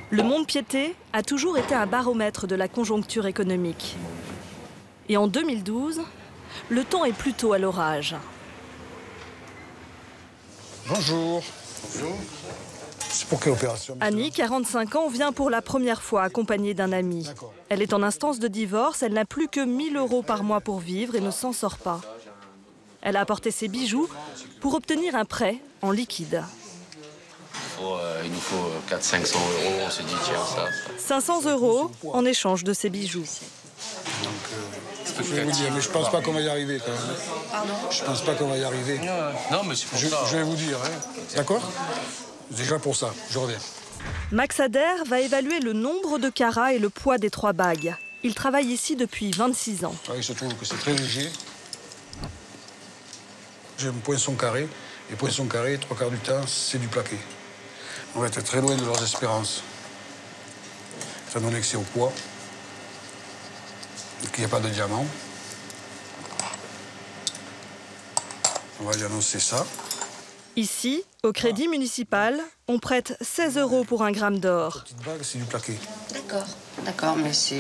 Le mont-de-Piété a toujours été un baromètre de la conjoncture économique. Et en 2012, le temps est plutôt à l'orage. Bonjour. Bonjour. C'est pour quelle opération? Annie, 45 ans, vient pour la première fois accompagnée d'un ami. Elle est en instance de divorce, elle n'a plus que 1 000 € par mois pour vivre et ne s'en sort pas. Elle a apporté ses bijoux pour obtenir un prêt en liquide. Il nous faut 400-500 €, on se dit tiens ça. 500 € en échange de ses bijoux. Je vais vous dire, mais je pense pas qu'on va y arriver quand même. Pardon? Je pense pas qu'on va y arriver. Non, mais c'est pour ça. Je vais vous dire, hein. D'accord? Déjà pour ça, je reviens. Max Adair va évaluer le nombre de carats et le poids des 3 bagues. Il travaille ici depuis 26 ans. Il se trouve que c'est très léger. J'ai un poinçon carré. Et poinçon carré, 3/4 du temps, c'est du plaqué. On va être très loin de leurs espérances. Étant donné que c'est au poids. Et qu'il n'y a pas de diamant. On va lui annoncer ça. Ici, au crédit municipal, on prête 16 € pour 1 gramme d'or. Petite bague, c'est du plaqué. D'accord, mais c'est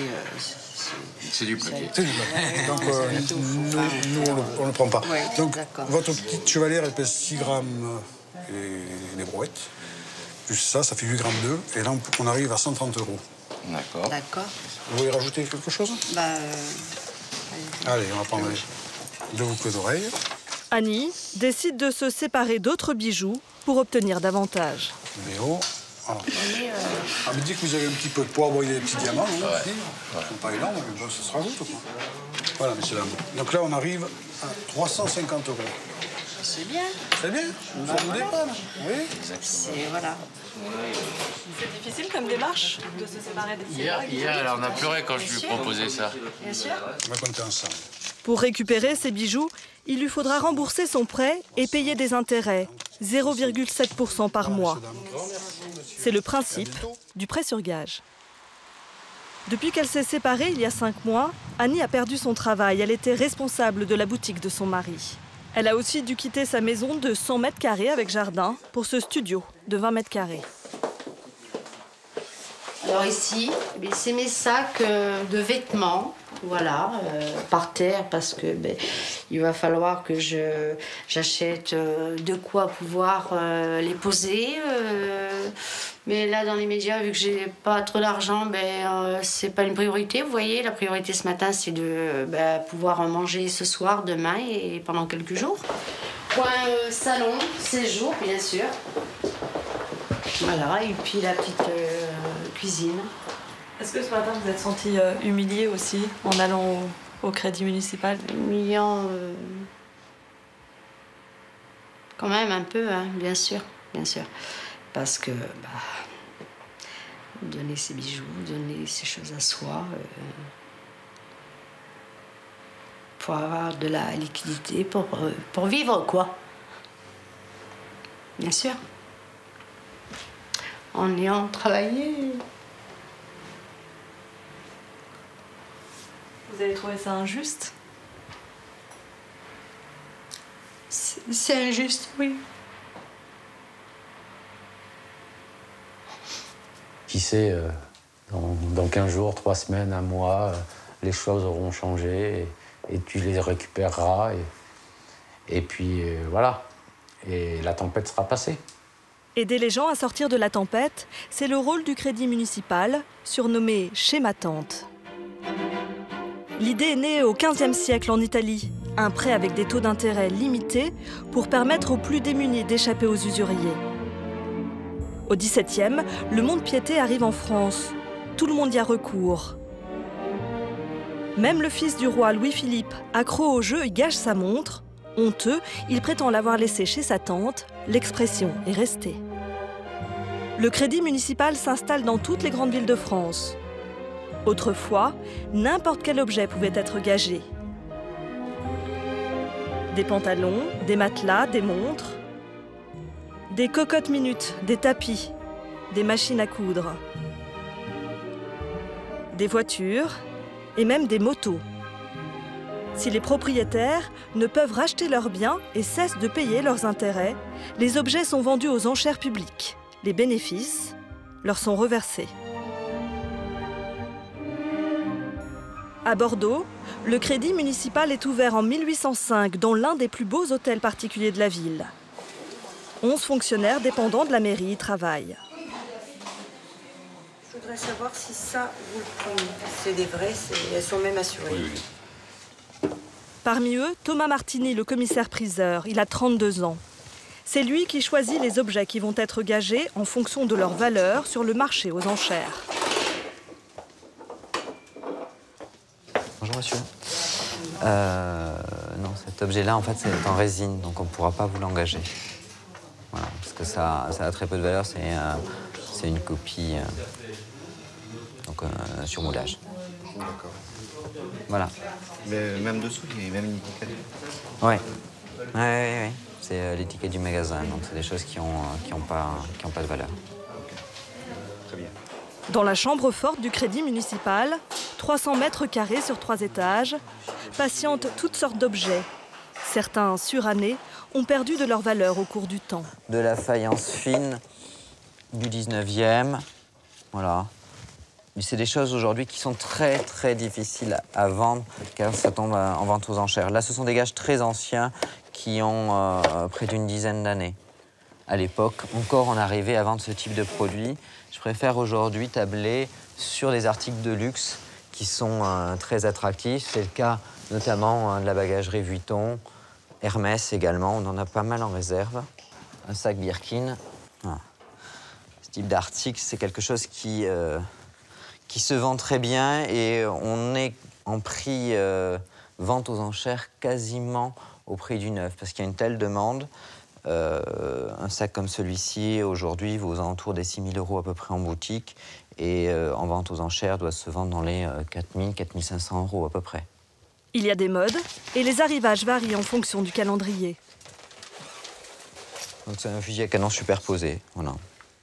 du plaqué. C'est du plaqué. Donc, nous, on ne le prend pas. Oui, donc, votre petite chevalière, elle pèse 6 grammes et des brouettes. Plus ça fait 8 grammes d'œufs. Et là, on arrive à 130 €. D'accord. Vous voulez rajouter quelque chose? Allez, on va prendre 2 boucles d'oreilles. Annie décide de se séparer d'autres bijoux pour obtenir davantage. Léo. Voilà. Me dit que vous avez un petit peu de poids, il y a des petits diamants. Hein, ouais. Ils sont pas énormes, mais bon, ce sera vous, quoi. Voilà, messieurs, dames. Donc là, on arrive à 350 €. C'est bien. C'est bien. Ça vous dépanne. Oui. Voilà. C'est difficile comme démarche de se séparer des Hier, elle en a pleuré quand je lui proposais ça. Bien sûr. On va compter ensemble. Pour récupérer ses bijoux, il lui faudra rembourser son prêt et payer des intérêts, 0,7 % par mois. C'est le principe du prêt sur gage. Depuis qu'elle s'est séparée il y a 5 mois, Annie a perdu son travail. Elle était responsable de la boutique de son mari. Elle a aussi dû quitter sa maison de 100 mètres carrés avec jardin pour ce studio de 20 mètres carrés. Alors ici, c'est mes sacs de vêtements, voilà, par terre, parce que il va falloir que j'achète de quoi pouvoir les poser. Mais là, dans les médias, vu que j'ai pas trop d'argent, c'est pas une priorité. Vous voyez, la priorité ce matin, c'est de pouvoir manger ce soir, demain et pendant quelques jours. Point salon, séjour, bien sûr. Voilà, et puis la petite cuisine. Est-ce que ce matin vous êtes senti humiliée aussi en allant au crédit municipal? Humiliant, quand même un peu, hein, bien sûr. Parce que donner ses bijoux, donner ses choses à soi, pour avoir de la liquidité, pour vivre, quoi. Bien sûr. En ayant travaillé. Vous avez trouvé ça injuste? C'est injuste, oui. Qui sait, dans 15 jours, 3 semaines, 1 mois, les choses auront changé et tu les récupéreras. Et puis voilà, et la tempête sera passée. Aider les gens à sortir de la tempête, c'est le rôle du crédit municipal, surnommé schéma tente. L'idée est née au XVe siècle en Italie. Un prêt avec des taux d'intérêt limités pour permettre aux plus démunis d'échapper aux usuriers. Au XVIIe, le mont-de-Piété arrive en France. Tout le monde y a recours. Même le fils du roi Louis-Philippe, accro au jeu, y gâche sa montre. Honteux, il prétend l'avoir laissée chez sa tante. L'expression est restée. Le crédit municipal s'installe dans toutes les grandes villes de France. Autrefois, n'importe quel objet pouvait être gagé. Des pantalons, des matelas, des montres, des cocottes minutes, des tapis, des machines à coudre, des voitures et même des motos. Si les propriétaires ne peuvent racheter leurs biens et cessent de payer leurs intérêts, les objets sont vendus aux enchères publiques. Les bénéfices leur sont reversés. À Bordeaux, le crédit municipal est ouvert en 1805 dans l'un des plus beaux hôtels particuliers de la ville. 11 fonctionnaires dépendants de la mairie y travaillent. Je voudrais savoir si ça, vous le prenez. C'est des vrais, elles sont même assurées. Oui. Parmi eux, Thomas Martini, le commissaire-priseur. Il a 32 ans. C'est lui qui choisit les objets qui vont être gagés en fonction de leur valeur sur le marché aux enchères. Bonjour monsieur. Non, cet objet-là, en fait, c'est en résine, donc on ne pourra pas vous l'engager. Voilà, parce que ça a très peu de valeur, c'est une copie, donc sur moulage. D'accord. Voilà. Mais même dessous, il y a même une étiquette. Ouais. Ouais. C'est l'étiquette du magasin, donc c'est des choses qui ont pas de valeur. Très bien. Dans la chambre forte du crédit municipal, 300 mètres carrés sur 3 étages, patientent toutes sortes d'objets. Certains surannés ont perdu de leur valeur au cours du temps. De la faïence fine du 19e, voilà. Mais c'est des choses aujourd'hui qui sont très très difficiles à vendre car ça tombe en vente aux enchères. Là, ce sont des gages très anciens qui ont près d'une dizaine d'années. À l'époque, encore, on arrivait à vendre ce type de produit. Je préfère aujourd'hui tabler sur des articles de luxe qui sont très attractifs. C'est le cas notamment de la bagagerie Vuitton, Hermès également. On en a pas mal en réserve. Un sac Birkin. Voilà. Ce type d'article, c'est quelque chose qui se vend très bien et on est en prix vente aux enchères quasiment au prix du neuf parce qu'il y a une telle demande. Un sac comme celui-ci, aujourd'hui, vaut aux alentours des 6 000 € à peu près en boutique et en vente aux enchères doit se vendre dans les 4 000, 4 500 € à peu près. Il y a des modes et les arrivages varient en fonction du calendrier. Donc c'est un fusil à canon superposé, voilà.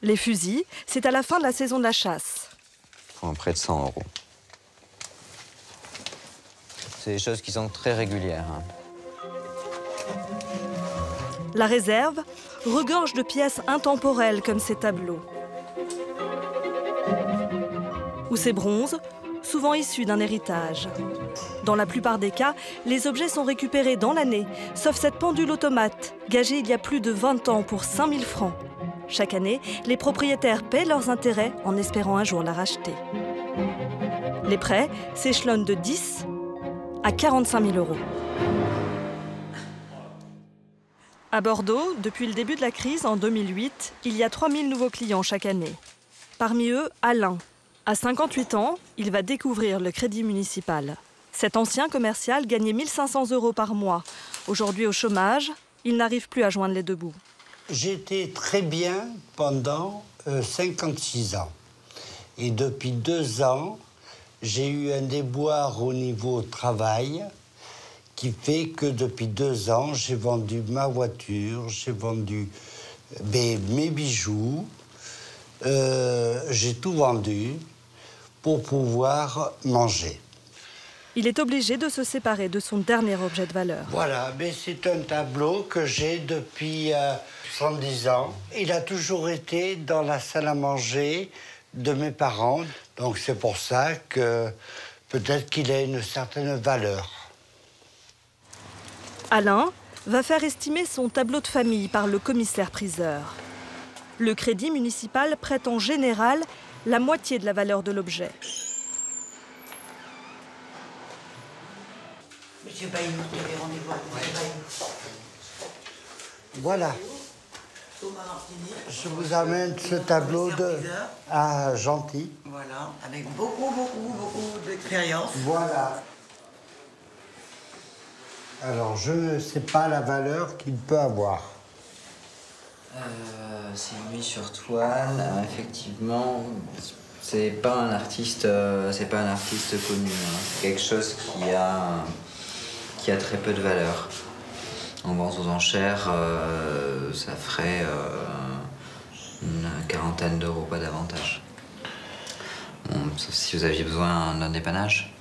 Les fusils, c'est à la fin de la saison de la chasse. Pour près de 100 €. C'est des choses qui sont très régulières. Hein. La réserve regorge de pièces intemporelles comme ces tableaux. Ou ces bronzes, souvent issus d'un héritage. Dans la plupart des cas, les objets sont récupérés dans l'année, sauf cette pendule automate, gagée il y a plus de 20 ans pour 5 000 francs. Chaque année, les propriétaires paient leurs intérêts en espérant un jour la racheter. Les prêts s'échelonnent de 10 à 45 000 €. À Bordeaux, depuis le début de la crise, en 2008, il y a 3 000 nouveaux clients chaque année. Parmi eux, Alain. À 58 ans, il va découvrir le crédit municipal. Cet ancien commercial gagnait 1 500 € par mois. Aujourd'hui au chômage, il n'arrive plus à joindre les deux bouts. J'étais très bien pendant 56 ans. Et depuis 2 ans, j'ai eu un déboire au niveau travail qui fait que depuis 2 ans, j'ai vendu ma voiture, j'ai vendu mes bijoux, j'ai tout vendu pour pouvoir manger. Il est obligé de se séparer de son dernier objet de valeur. Voilà, mais c'est un tableau que j'ai depuis 70 ans. Il a toujours été dans la salle à manger de mes parents. Donc c'est pour ça que peut-être qu'il a une certaine valeur. Alain va faire estimer son tableau de famille par le commissaire-priseur. Le crédit municipal prête en général la moitié de la valeur de l'objet. Monsieur Bailly, vous avez rendez-vous avec Monsieur Bailly. Voilà. Je vous amène ce tableau de... Ah, gentil. Voilà, avec beaucoup d'expérience. Voilà. Alors, je ne sais pas la valeur qu'il peut avoir. C'est lui sur toile, effectivement. C'est pas un artiste connu. Hein. C'est quelque chose qui a très peu de valeur. En vente aux enchères, ça ferait une quarantaine d'euros, pas davantage. Bon, sauf si vous aviez besoin d'un dépannage.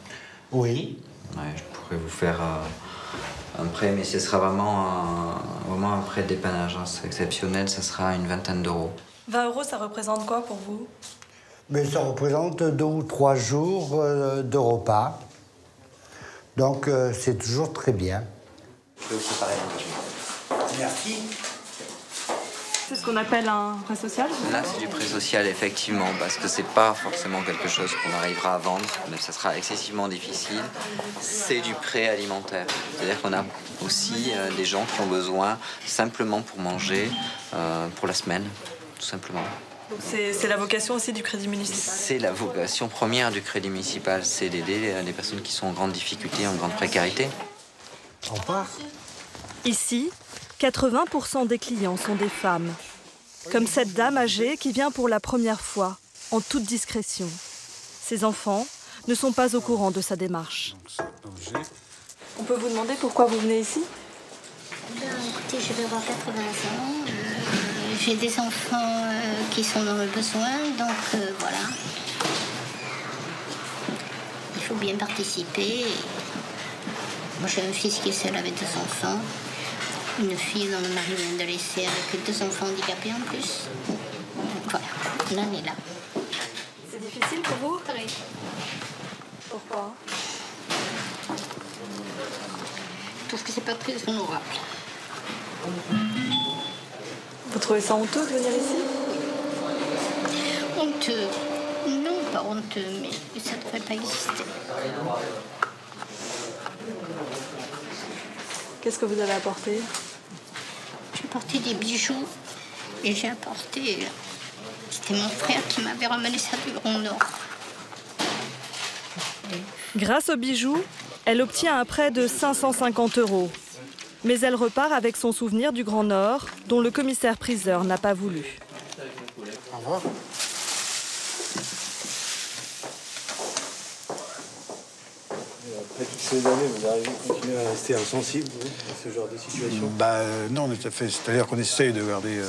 Oui. Ouais, je pourrais vous faire un prêt, mais ce sera vraiment un prêt de dépannage. Hein. C'est exceptionnel, ça sera une vingtaine d'euros. 20 €, ça représente quoi pour vous? Mais ça représente 2 ou 3 jours de repas. Donc c'est toujours très bien. Je vais vous séparer la nourriture. Merci. C'est ce qu'on appelle un prêt social? Là, c'est du prêt social, effectivement, parce que c'est pas forcément quelque chose qu'on arrivera à vendre, mais ça sera excessivement difficile. C'est du prêt alimentaire. C'est-à-dire qu'on a aussi des gens qui ont besoin simplement pour manger, pour la semaine, tout simplement. C'est la vocation aussi du Crédit municipal? C'est la vocation première du Crédit municipal, c'est d'aider les personnes qui sont en grande difficulté, en grande précarité. Au revoir. Ici, 80% des clients sont des femmes. Comme cette dame âgée qui vient pour la première fois, en toute discrétion. Ses enfants ne sont pas au courant de sa démarche. On peut vous demander pourquoi vous venez ici? Écoutez, je vais avoir 80 ans. J'ai des enfants qui sont dans le besoin, donc voilà. Il faut bien participer. Moi, j'ai un fils qui est seul avec 2 enfants. Une fille dont le mari vient de laisser avec 2 enfants handicapés en plus. Voilà, l'un est là. C'est difficile pour vous? Très. Pourquoi? Parce que c'est pas très honorable. Vous trouvez ça honteux de venir ici? Honteux? Non, pas honteux, mais ça ne devrait pas exister. Qu'est-ce que vous avez apporté? J'ai apporté des bijoux et j'ai apporté... C'était mon frère qui m'avait ramené ça du Grand Nord. Grâce aux bijoux, elle obtient un prêt de 550 €. Mais elle repart avec son souvenir du Grand Nord, dont le commissaire-priseur n'a pas voulu. Au revoir. Après toutes ces années, vous arrivez à continuer à rester insensible à ce genre de situation? Non, tout à fait. C'est-à-dire qu'on essaye de garder,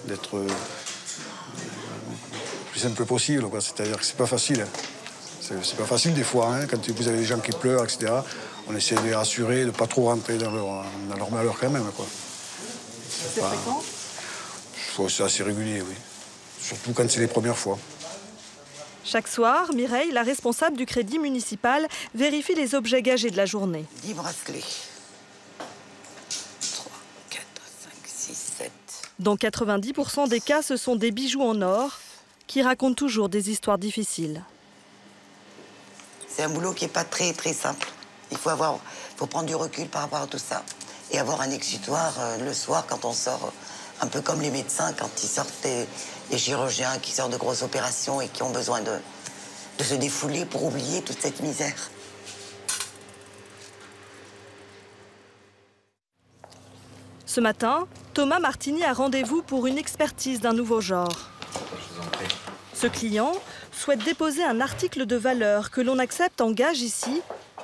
d'être le plus simple possible. C'est-à-dire que c'est pas facile. C'est pas facile des fois, hein, quand vous avez des gens qui pleurent, etc. On essaie de les rassurer, de ne pas trop rentrer dans leur malheur quand même. C'est fréquent? C'est assez régulier, oui. Surtout quand c'est les premières fois. Chaque soir, Mireille, la responsable du Crédit municipal, vérifie les objets gagés de la journée. 10 bracelets. 3, 4, 5, 6, 7. Dans 90% des cas, ce sont des bijoux en or qui racontent toujours des histoires difficiles. C'est un boulot qui n'est pas très simple. Il faut prendre du recul par rapport à tout ça. Et avoir un exutoire le soir quand on sort, un peu comme les médecins quand ils sortent, les chirurgiens qui sortent de grosses opérations et qui ont besoin de se défouler pour oublier toute cette misère. Ce matin, Thomas Martini a rendez-vous pour une expertise d'un nouveau genre. Ce client souhaite déposer un article de valeur que l'on accepte en gage ici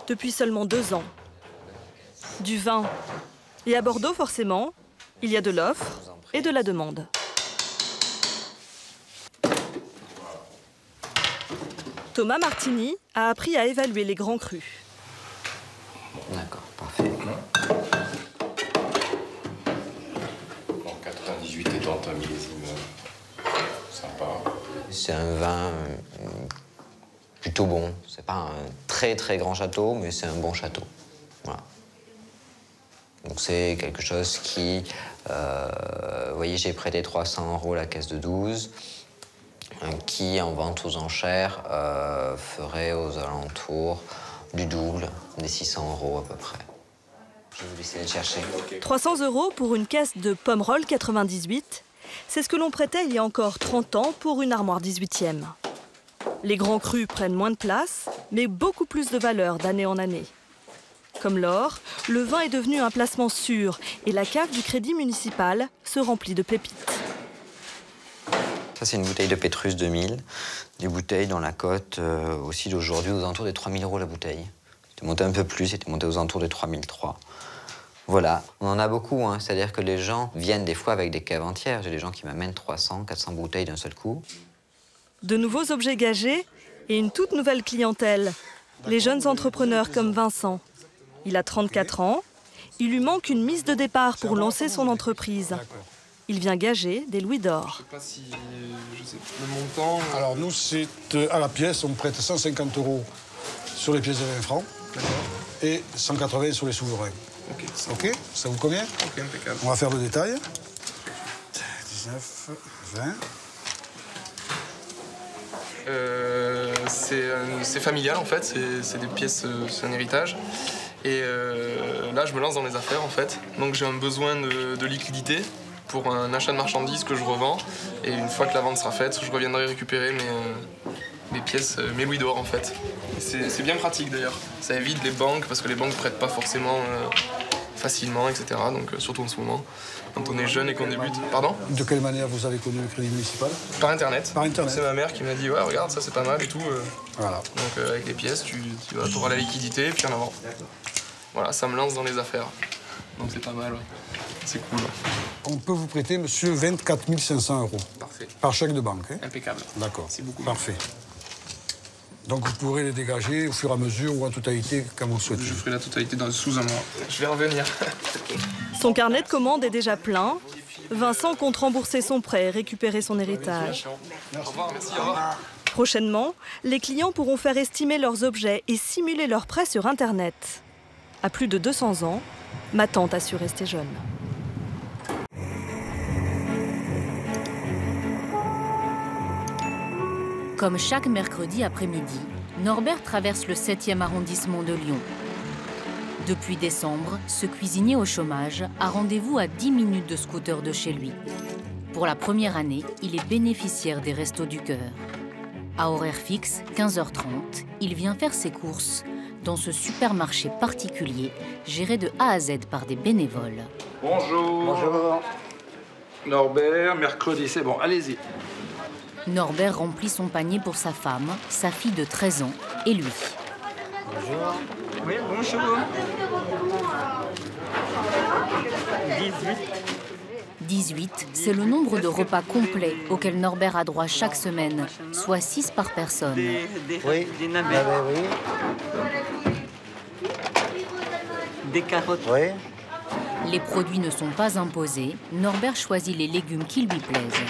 depuis seulement 2 ans. Du vin. Et à Bordeaux, forcément, il y a de l'offre et de la demande. Thomas Martini a appris à évaluer les grands crus. D'accord, parfait. En 98 étant un millésime sympa. C'est un vin plutôt bon. C'est pas un très grand château, mais c'est un bon château. Voilà. Donc c'est quelque chose qui... vous voyez, j'ai prêté 300 € à la caisse de 12, qui, en vente aux enchères, ferait aux alentours du double, des 600 € à peu près. Je vais vous laisser le chercher. 300 € pour une caisse de Pomerol 98, c'est ce que l'on prêtait il y a encore 30 ans pour une armoire 18e. Les grands crus prennent moins de place, mais beaucoup plus de valeur d'année en année. Comme l'or, le vin est devenu un placement sûr et la cave du Crédit municipal se remplit de pépites. Ça, c'est une bouteille de Pétrus 2000, des bouteilles dans la cote aussi d'aujourd'hui aux alentours des 3000 € la bouteille. C'était monté un peu plus, c'était monté aux alentours des 3003. Voilà, on en a beaucoup, hein. C'est-à-dire que les gens viennent des fois avec des caves entières. J'ai des gens qui m'amènent 300, 400 bouteilles d'un seul coup. De nouveaux objets gagés et une toute nouvelle clientèle. Les jeunes entrepreneurs comme Vincent. Il a 34 ans. Il lui manque une mise de départ pour lancer son entreprise. Il vient gager des louis d'or. Je sais pas si le montant... Alors nous, c'est à la pièce, on prête 150 € sur les pièces de 20 francs et 180 sur les souverains. Ok, ça vous convient? Ok, impeccable. On va faire le détail. 19, 20. C'est familial en fait, c'est des pièces, c'est un héritage. Et là, je me lance dans les affaires en fait. Donc j'ai un besoin de liquidité pour un achat de marchandises que je revends. Et une fois que la vente sera faite, je reviendrai récupérer mes pièces, mes louis d'or en fait. C'est bien pratique d'ailleurs. Ça évite les banques parce que les banques ne prêtent pas forcément facilement, etc. Donc surtout en ce moment, quand on est jeune et qu'on débute. Pardon? De quelle manière vous avez connu le crédit municipal? Par Internet. Par Internet. C'est ma mère qui m'a dit ouais regarde ça c'est pas mal et tout. Voilà. Donc avec les pièces tu auras la liquidité et puis en avant. Voilà, ça me lance dans les affaires. Donc c'est pas mal, ouais. C'est cool. On peut vous prêter, monsieur, 24 500 €. Parfait. Par chèque de banque. Hein? Impeccable. D'accord. C'est beaucoup. Parfait. Donc vous pourrez les dégager au fur et à mesure ou en totalité, comme vous le souhaitez. Je ferai la totalité sous un mois. Je vais revenir. Son carnet de commandes est déjà plein. Vincent compte rembourser son prêt et récupérer son héritage. Au revoir, merci, au revoir. Prochainement, les clients pourront faire estimer leurs objets et simuler leurs prêts sur Internet. À plus de 200 ans, ma tante a su rester jeune. Comme chaque mercredi après-midi, Norbert traverse le 7e arrondissement de Lyon. Depuis décembre, ce cuisinier au chômage a rendez-vous à 10 minutes de scooter de chez lui. Pour la première année, il est bénéficiaire des Restos du Cœur. À horaire fixe, 15h30, il vient faire ses courses dans ce supermarché particulier géré de A à Z par des bénévoles. Bonjour. Bonjour. Norbert, mercredi, c'est bon, allez-y. Norbert remplit son panier pour sa femme, sa fille de 13 ans et lui. Bonjour. Oui, bonjour. 18, c'est le nombre de repas complets auxquels Norbert a droit chaque semaine, soit 6 par personne. Oui, des carottes. Oui. Les produits ne sont pas imposés. Norbert choisit les légumes qui lui plaisent.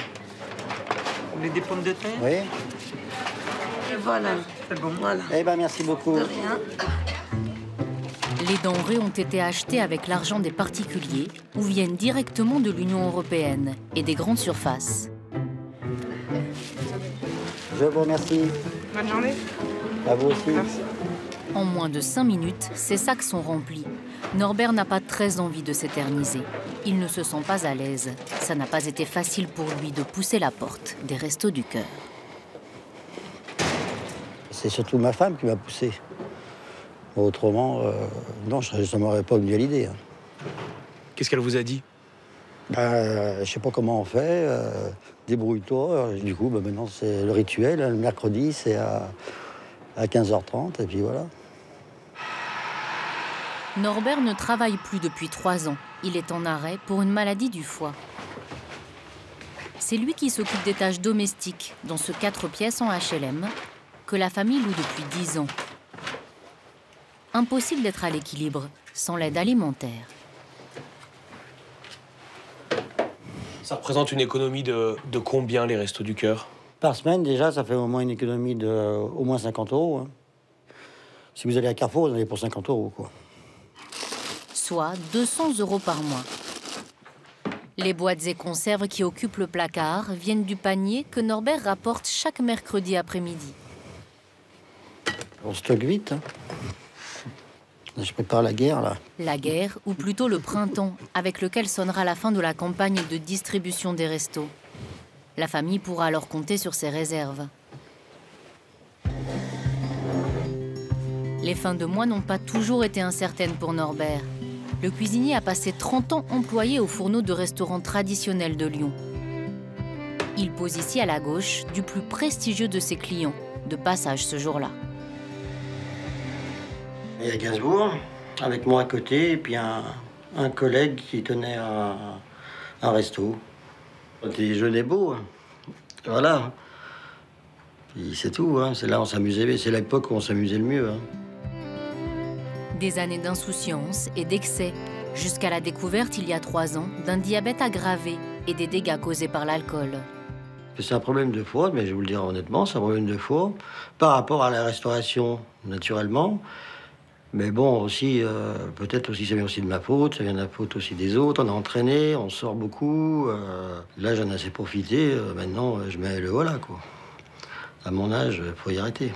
Des pommes de terre. Oui. Et voilà, c'est bon, voilà. Eh bien, merci beaucoup. De rien. Les denrées ont été achetées avec l'argent des particuliers ou viennent directement de l'Union européenne et des grandes surfaces. Je vous remercie. Bonne journée. À vous aussi. Merci. En moins de 5 minutes, ces sacs sont remplis. Norbert n'a pas très envie de s'éterniser. Il ne se sent pas à l'aise. Ça n'a pas été facile pour lui de pousser la porte des Restos du Cœur. C'est surtout ma femme qui m'a poussé. Autrement, non, je ne m'aurais pas venu à l'idée. Hein. Qu'est-ce qu'elle vous a dit? Je ne sais pas comment on fait. Débrouille-toi. Du coup, maintenant, c'est le rituel. Le mercredi, c'est à 15h30, et puis voilà. Norbert ne travaille plus depuis 3 ans. Il est en arrêt pour une maladie du foie. C'est lui qui s'occupe des tâches domestiques dans ce 4 pièces en HLM que la famille loue depuis 10 ans. Impossible d'être à l'équilibre sans l'aide alimentaire. Ça représente une économie de combien, les Restos du Cœur? Par semaine, déjà, ça fait au moins une économie de au moins 50 €. Hein. Si vous allez à Carrefour, vous allez pour 50 €, quoi. Soit 200 € par mois. Les boîtes et conserves qui occupent le placard viennent du panier que Norbert rapporte chaque mercredi après-midi. On stocke vite. Hein. Je prépare la guerre, là. La guerre, ou plutôt le printemps, avec lequel sonnera la fin de la campagne de distribution des restos. La famille pourra alors compter sur ses réserves. Les fins de mois n'ont pas toujours été incertaines pour Norbert. Le cuisinier a passé 30 ans employé au fourneau de restaurants traditionnels de Lyon. Il pose ici à la gauche du plus prestigieux de ses clients, de passage ce jour-là. Il y a Gainsbourg, avec moi à côté, et puis un collègue qui tenait un resto. On déjeunait beau, hein. Voilà. Puis c'est tout, hein. C'est là où on s'amusait, c'est l'époque où on s'amusait le mieux. Hein. Des années d'insouciance et d'excès, jusqu'à la découverte il y a 3 ans d'un diabète aggravé et des dégâts causés par l'alcool. C'est un problème de foie, mais je vais vous le dire honnêtement, c'est un problème de foie par rapport à la restauration, naturellement. Mais bon, aussi, peut-être aussi, ça vient aussi de ma faute, ça vient de la faute aussi des autres. On a entraîné, on sort beaucoup. Là, j'en ai assez profité. Maintenant, je mets le voilà, quoi. À mon âge, il faut y arrêter.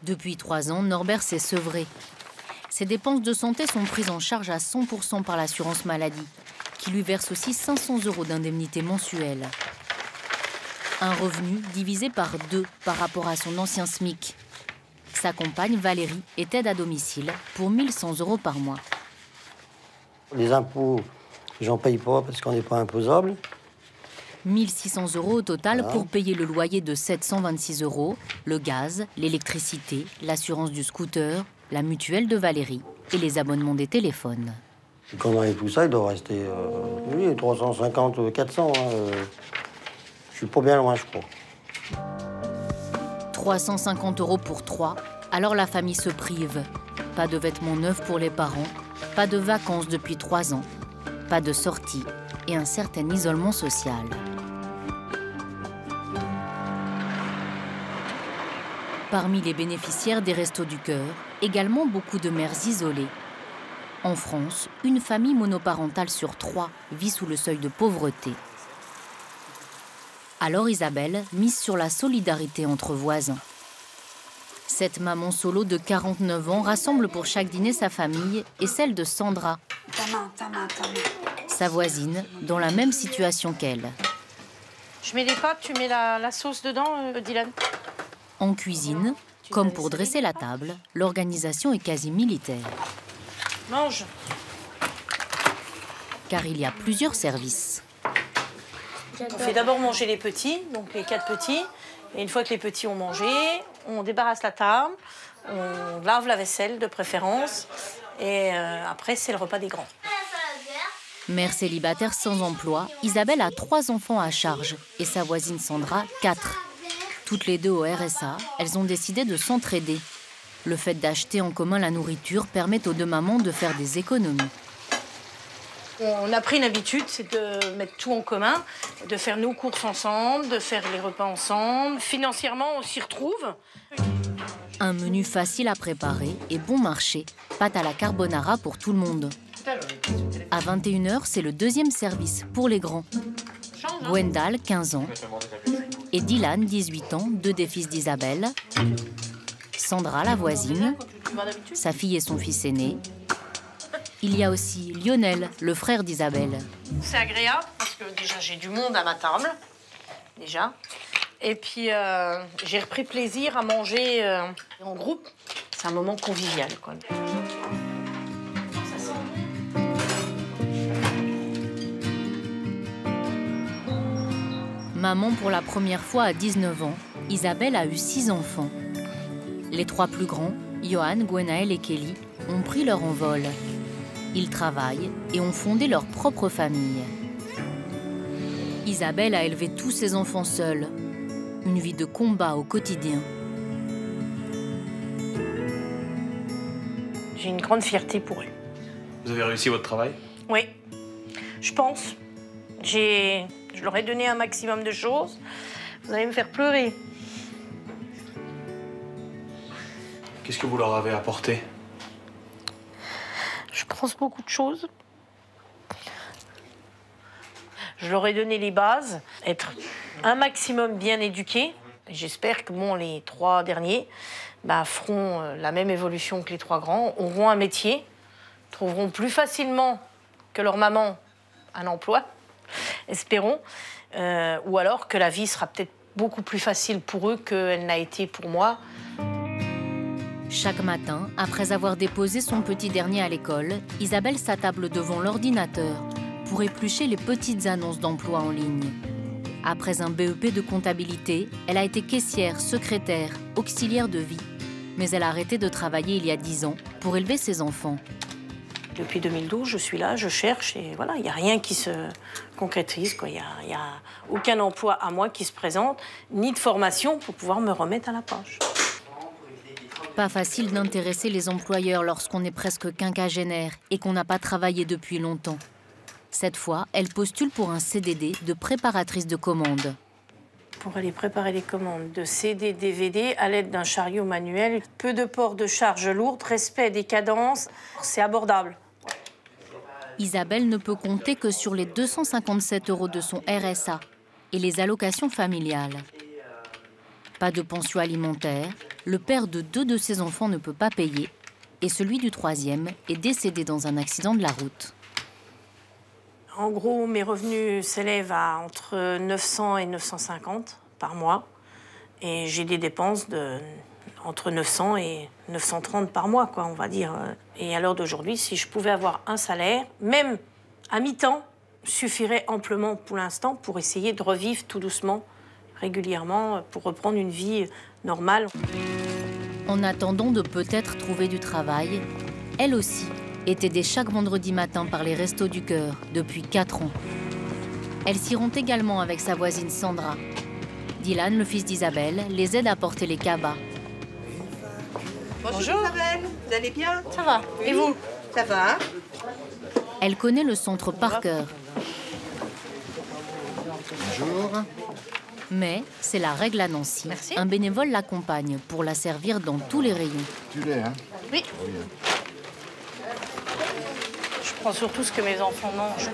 Depuis 3 ans, Norbert s'est sevré. Ses dépenses de santé sont prises en charge à 100% par l'assurance maladie, qui lui verse aussi 500 € d'indemnité mensuelle. Un revenu divisé par 2 par rapport à son ancien SMIC. Sa compagne, Valérie, est aide à domicile pour 1 100 € par mois. Les impôts, j'en paye pas parce qu'on n'est pas imposable. 1 600 € au total pour payer le loyer de 726 €, le gaz, l'électricité, l'assurance du scooter, la mutuelle de Valérie et les abonnements des téléphones. Quand on arrive tout ça, il doit rester 350, 400. Je suis pas bien loin, je crois. 350 € pour 3, alors la famille se prive. Pas de vêtements neufs pour les parents, pas de vacances depuis 3 ans, pas de sortie et un certain isolement social. Parmi les bénéficiaires des Restos du Cœur, également beaucoup de mères isolées. En France, une famille monoparentale sur 3 vit sous le seuil de pauvreté. Alors Isabelle mise sur la solidarité entre voisins. Cette maman solo de 49 ans rassemble pour chaque dîner sa famille et celle de Sandra, sa voisine, dans la même situation qu'elle. Je mets les pâtes, tu mets la sauce dedans, Dylan. En cuisine, comme pour dresser la table, l'organisation est quasi militaire. Mange. Car il y a plusieurs services. On fait d'abord manger les petits, donc les 4 petits. Et une fois que les petits ont mangé, on débarrasse la table, on lave la vaisselle de préférence. Et après, c'est le repas des grands. Mère célibataire sans emploi, Isabelle a 3 enfants à charge et sa voisine Sandra, 4. Toutes les deux au RSA, elles ont décidé de s'entraider. Le fait d'acheter en commun la nourriture permet aux 2 mamans de faire des économies. On a pris une habitude, c'est de mettre tout en commun, de faire nos courses ensemble, de faire les repas ensemble. Financièrement, on s'y retrouve. Un menu facile à préparer et bon marché. Pâte à la carbonara pour tout le monde. À 21 h, c'est le 2e service pour les grands. Gwendal, 15 ans. Et Dylan, 18 ans, 2 des fils d'Isabelle. Sandra, la voisine. Sa fille et son fils aîné. Il y a aussi Lionel, le frère d'Isabelle. C'est agréable parce que déjà j'ai du monde à ma table, déjà. Et puis j'ai repris plaisir à manger en groupe. C'est un moment convivial, quoi. Maman pour la première fois à 19 ans, Isabelle a eu 6 enfants. Les 3 plus grands, Johan, Gwenaël et Kelly, ont pris leur envol. Ils travaillent et ont fondé leur propre famille. Isabelle a élevé tous ses enfants seule. Une vie de combat au quotidien. J'ai une grande fierté pour eux. Vous avez réussi votre travail? Oui, je pense. Je leur ai donné un maximum de choses. Vous allez me faire pleurer. Qu'est-ce que vous leur avez apporté? Je pense beaucoup de choses. Je leur ai donné les bases, être un maximum bien éduqués. J'espère que les 3 derniers feront la même évolution que les 3 grands, auront un métier, trouveront plus facilement que leur maman un emploi, espérons, ou alors que la vie sera peut-être beaucoup plus facile pour eux qu'elle n'a été pour moi. Chaque matin, après avoir déposé son petit dernier à l'école, Isabelle s'attable devant l'ordinateur pour éplucher les petites annonces d'emploi en ligne. Après un BEP de comptabilité, elle a été caissière, secrétaire, auxiliaire de vie. Mais elle a arrêté de travailler il y a 10 ans pour élever ses enfants. Depuis 2012, je suis là, je cherche et voilà, il n'y a rien qui se concrétise, quoi. Il n'y a aucun emploi à moi qui se présente, ni de formation pour pouvoir me remettre à la page. Pas facile d'intéresser les employeurs lorsqu'on est presque quinquagénaire et qu'on n'a pas travaillé depuis longtemps. Cette fois, elle postule pour un CDD de préparatrice de commandes. Pour aller préparer les commandes de CD, DVD à l'aide d'un chariot manuel, peu de port de charges lourdes, respect des cadences, c'est abordable. Isabelle ne peut compter que sur les 257 € de son RSA et les allocations familiales. Pas de pension alimentaire, le père de 2 de ses enfants ne peut pas payer et celui du 3e est décédé dans un accident de la route. En gros, mes revenus s'élèvent à entre 900 et 950 par mois et j'ai des dépenses de entre 900 et 930 par mois, quoi, on va dire. Et à l'heure d'aujourd'hui, si je pouvais avoir un salaire, même à mi-temps, suffirait amplement pour l'instant pour essayer de revivre tout doucement, régulièrement, pour reprendre une vie normale. En attendant de peut-être trouver du travail, elle aussi est aidée chaque vendredi matin par les Restos du Cœur depuis 4 ans. Elles s'y rend également avec sa voisine Sandra. Dylan, le fils d'Isabelle, les aide à porter les cabas. Bonjour Isabelle, vous allez bien? Ça va. Oui. Et vous? Ça va. Elle connaît le centre par cœur. Bonjour. Mais c'est la règle à Nancy. Merci. Un bénévole l'accompagne pour la servir dans tous les rayons. Tu l'es, hein? Oui. Je prends surtout ce que mes enfants mangent.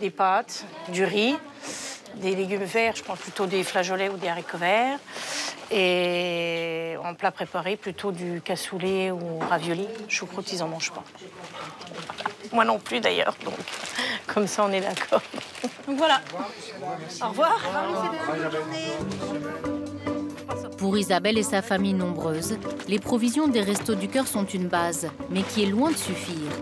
Des pâtes, du riz, des légumes verts, je prends plutôt des flageolets ou des haricots verts. Et en plat préparé, plutôt du cassoulet ou ravioli. Choucroute, ils n'en mangent pas. Moi non plus d'ailleurs, donc comme ça on est d'accord. Donc voilà. Au revoir. Pour Isabelle et sa famille nombreuse, les provisions des Restos du Cœur sont une base, mais qui est loin de suffire.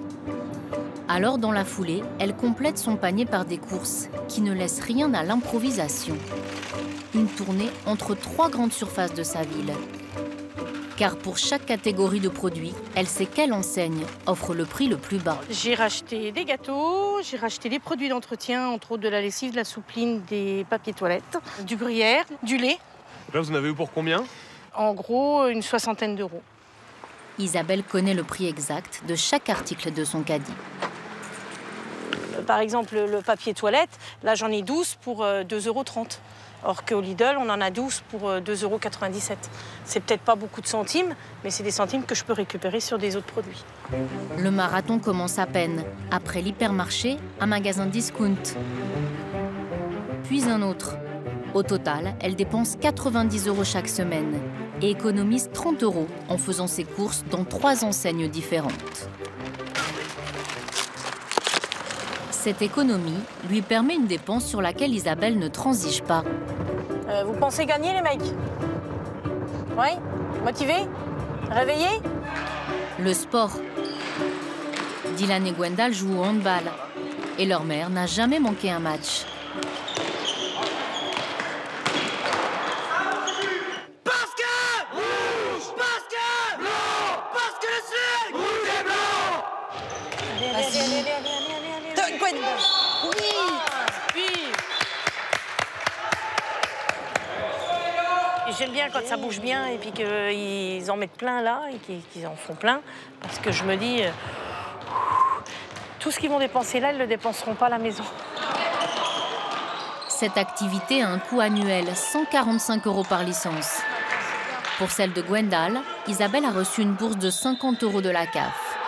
Alors, dans la foulée, elle complète son panier par des courses qui ne laissent rien à l'improvisation. Une tournée entre 3 grandes surfaces de sa ville. Car pour chaque catégorie de produits, elle sait quelle enseigne offre le prix le plus bas. J'ai racheté des gâteaux, j'ai racheté des produits d'entretien, entre autres de la lessive, de la soupline, des papiers toilettes, du gruyère, du lait. Là, vous en avez eu pour combien? En gros, une 60aine d'euros. Isabelle connaît le prix exact de chaque article de son caddie. Par exemple, le papier toilette, là j'en ai 12 pour 2,30 €. Or qu'au Lidl, on en a 12 pour 2,97 €. C'est peut-être pas beaucoup de centimes, mais c'est des centimes que je peux récupérer sur des autres produits. Le marathon commence à peine. Après l'hypermarché, un magasin discount. Puis un autre. Au total, elle dépense 90 € chaque semaine et économise 30 € en faisant ses courses dans 3 enseignes différentes. Cette économie lui permet une dépense sur laquelle Isabelle ne transige pas. Vous pensez gagner, les mecs? Oui? Motivés? Réveillés? Le sport. Dylan et Gwendal jouent au handball et leur mère n'a jamais manqué un match. J'aime bien quand ça bouge bien et puis qu'ils en mettent plein là et qu'ils en font plein. Parce que je me dis, tout ce qu'ils vont dépenser là, ils ne le dépenseront pas à la maison. Cette activité a un coût annuel, 145 € par licence. Pour celle de Gwendal, Isabelle a reçu une bourse de 50 € de la CAF.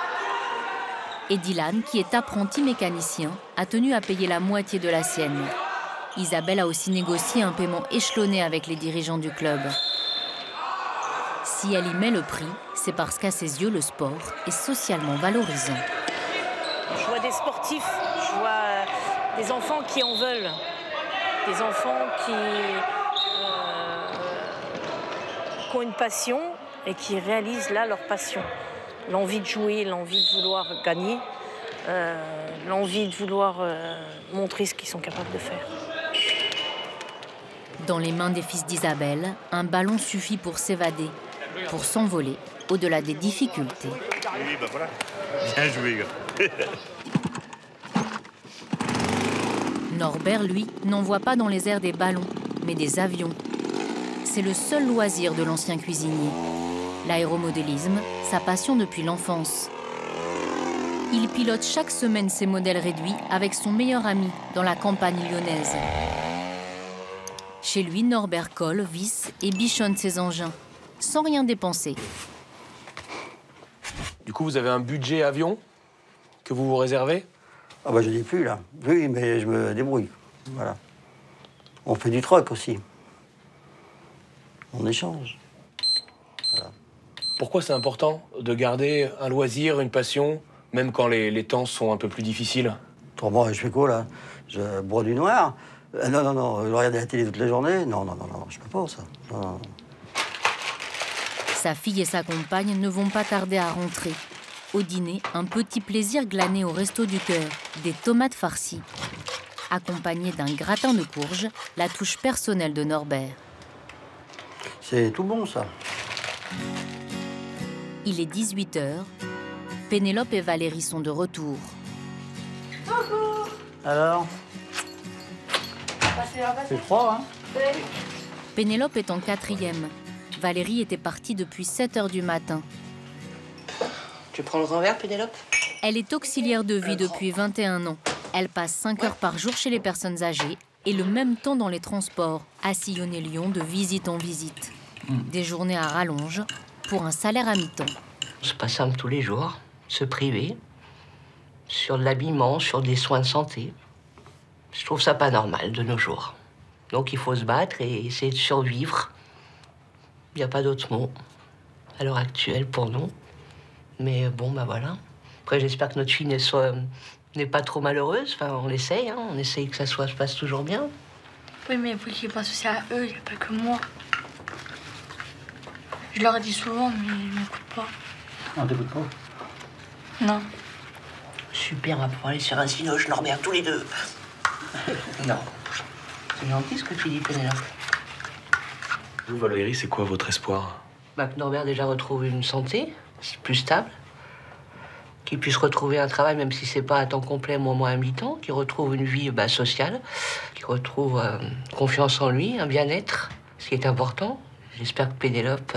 Et Dylan, qui est apprenti mécanicien, a tenu à payer la moitié de la sienne. Isabelle a aussi négocié un paiement échelonné avec les dirigeants du club. Si elle y met le prix, c'est parce qu'à ses yeux, le sport est socialement valorisant. Je vois des sportifs, je vois des enfants qui en veulent, des enfants qui ont une passion et qui réalisent là leur passion. L'envie de jouer, l'envie de vouloir gagner, l'envie de vouloir montrer ce qu'ils sont capables de faire. Dans les mains des fils d'Isabelle, un ballon suffit pour s'évader, pour s'envoler au-delà des difficultés. Oui, ben voilà. Bien joué, gars. Norbert, lui, n'envoie pas dans les airs des ballons, mais des avions. C'est le seul loisir de l'ancien cuisinier. L'aéromodélisme, sa passion depuis l'enfance. Il pilote chaque semaine ses modèles réduits avec son meilleur ami dans la campagne lyonnaise. Chez lui, Norbert colle, visse et bichonne ses engins, sans rien dépenser. Du coup, vous avez un budget avion que vous vous réservez? Ah bah je dis plus là. Oui, mais je me débrouille. Voilà. On fait du troc aussi. On échange. Voilà. Pourquoi c'est important de garder un loisir, une passion, même quand les temps sont un peu plus difficiles? Autrement, je fais quoi là? Je bois du noir? Non, je regarde la télé toute la journée? Non, je peux pas ça. Non. Sa fille et sa compagne ne vont pas tarder à rentrer. Au dîner, un petit plaisir glané au Resto du Cœur, des tomates farcies. Accompagné d'un gratin de courges, la touche personnelle de Norbert. C'est tout bon ça. Il est 18 h. Pénélope et Valérie sont de retour. Coucou. Alors? C'est froid, hein? Pénélope est en 4e. Valérie était partie depuis 7 h du matin. Tu prends le grand verre, Pénélope? Elle est auxiliaire de vie depuis 21 ans. Elle passe 5 heures par jour chez les personnes âgées et le même temps dans les transports, à sillonner Lyon de visite en visite. Des journées à rallonge pour un salaire à mi-temps. C'est pas simple tous les jours, se priver, sur de l'habillement, sur des soins de santé. Je trouve ça pas normal de nos jours. Donc il faut se battre et essayer de survivre. Il n'y a pas d'autre mot à l'heure actuelle pour nous. Mais bon, bah voilà. Après, j'espère que notre fille n'est pas trop malheureuse. Enfin, on essaye, hein. On essaye que ça se passe toujours bien. Oui, mais vous qui pensez aussi à eux, il n'y a pas que moi. Je leur ai dit souvent, mais ils ne m'écoutent pas. On t'écoute pas? Non. Super, on va pouvoir aller sur un cinoche, Norbert, tous les deux. Non. C'est gentil ce que tu dis, Pénélope. Vous, Valérie, c'est quoi votre espoir? Bah, que Norbert déjà retrouve une santé plus stable, qu'il puisse retrouver un travail, même si c'est pas à temps complet, moins à mi-temps, qu'il retrouve une vie sociale, qu'il retrouve confiance en lui, un bien-être, ce qui est important. J'espère que Pénélope,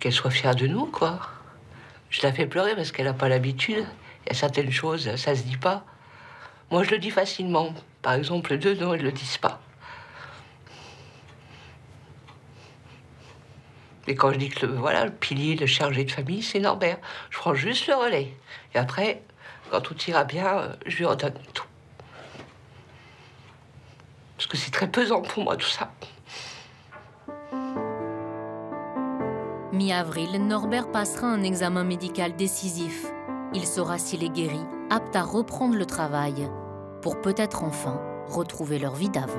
qu'elle soit fière de nous, quoi. Je la fais pleurer parce qu'elle n'a pas l'habitude. Il y a certaines choses, ça se dit pas. Moi, je le dis facilement. Par exemple, deux, non, ils le disent pas. Et quand je dis que le pilier, le chargé de famille, c'est Norbert, je prends juste le relais. Et après, quand tout ira bien, je lui redonne tout. Parce que c'est très pesant pour moi, tout ça. Mi-avril, Norbert passera un examen médical décisif. Il saura s'il est guéri, apte à reprendre le travail, pour peut-être enfin retrouver leur vie d'avant.